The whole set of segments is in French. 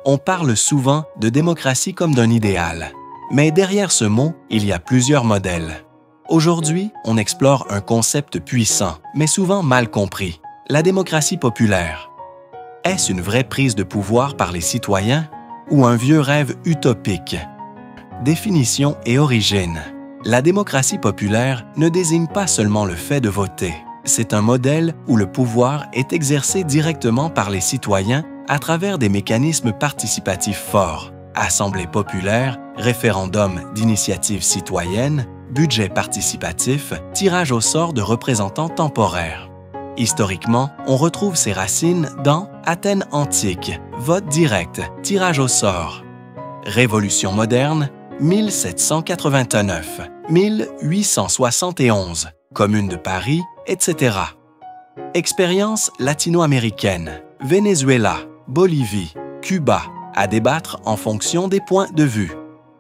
On parle souvent de démocratie comme d'un idéal. Mais derrière ce mot, il y a plusieurs modèles. Aujourd'hui, on explore un concept puissant, mais souvent mal compris, la démocratie populaire. Est-ce une vraie prise de pouvoir par les citoyens ou un vieux rêve utopique? Définition et origine. La démocratie populaire ne désigne pas seulement le fait de voter. C'est un modèle où le pouvoir est exercé directement par les citoyens à travers des mécanismes participatifs forts, assemblées populaires, référendums d'initiative citoyenne, budget participatif, tirage au sort de représentants temporaires. Historiquement, on retrouve ses racines dans Athènes antique, vote direct, tirage au sort. Révolution moderne, 1789, 1871, Commune de Paris, etc. Expérience latino-américaine, Venezuela, Bolivie, Cuba, à débattre en fonction des points de vue.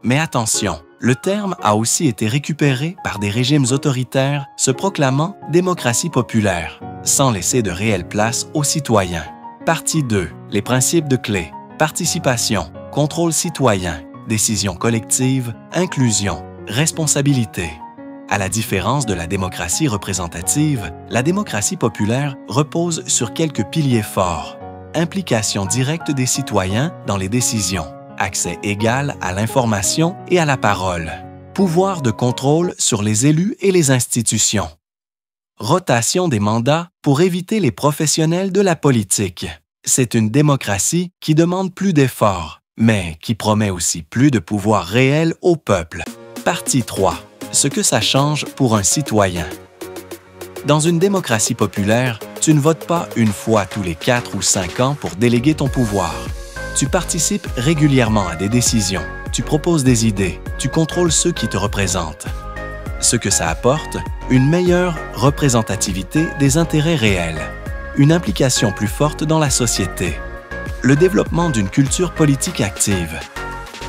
Mais attention, le terme a aussi été récupéré par des régimes autoritaires se proclamant démocratie populaire, sans laisser de réelle place aux citoyens. Partie 2. Les principes de clé. Participation, contrôle citoyen, décision collective, inclusion, responsabilité. À la différence de la démocratie représentative, la démocratie populaire repose sur quelques piliers forts. Implication directe des citoyens dans les décisions, accès égal à l'information et à la parole, pouvoir de contrôle sur les élus et les institutions. Rotation des mandats pour éviter les professionnels de la politique. C'est une démocratie qui demande plus d'efforts, mais qui promet aussi plus de pouvoir réel au peuple. Partie 3. Ce que ça change pour un citoyen. Dans une démocratie populaire, tu ne votes pas une fois tous les 4 ou 5 ans pour déléguer ton pouvoir. Tu participes régulièrement à des décisions, tu proposes des idées, tu contrôles ceux qui te représentent. Ce que ça apporte, une meilleure représentativité des intérêts réels, une implication plus forte dans la société, le développement d'une culture politique active.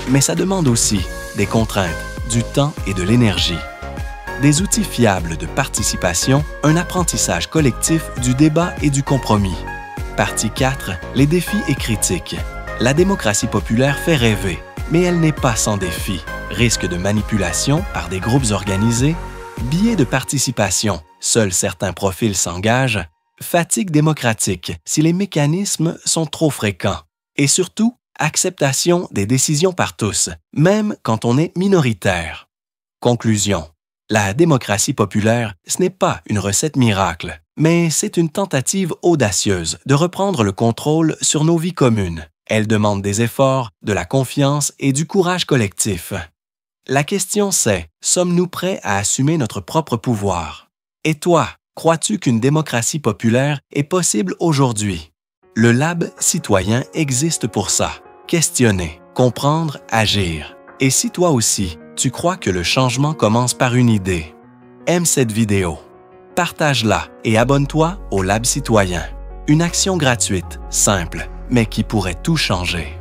Mais ça demande aussi des contraintes, du temps et de l'énergie. Des outils fiables de participation, un apprentissage collectif du débat et du compromis. Partie 4. Les défis et critiques. La démocratie populaire fait rêver, mais elle n'est pas sans défis. Risque de manipulation par des groupes organisés, biais de participation, seuls certains profils s'engagent, fatigue démocratique si les mécanismes sont trop fréquents, et surtout, acceptation des décisions par tous, même quand on est minoritaire. Conclusion. La démocratie populaire, ce n'est pas une recette miracle, mais c'est une tentative audacieuse de reprendre le contrôle sur nos vies communes. Elle demande des efforts, de la confiance et du courage collectif. La question c'est, sommes-nous prêts à assumer notre propre pouvoir? Et toi, crois-tu qu'une démocratie populaire est possible aujourd'hui? Le Lab citoyen existe pour ça. Questionner, comprendre, agir. Et si toi aussi, tu crois que le changement commence par une idée? Aime cette vidéo, partage-la et abonne-toi au Lab citoyen. Une action gratuite, simple, mais qui pourrait tout changer.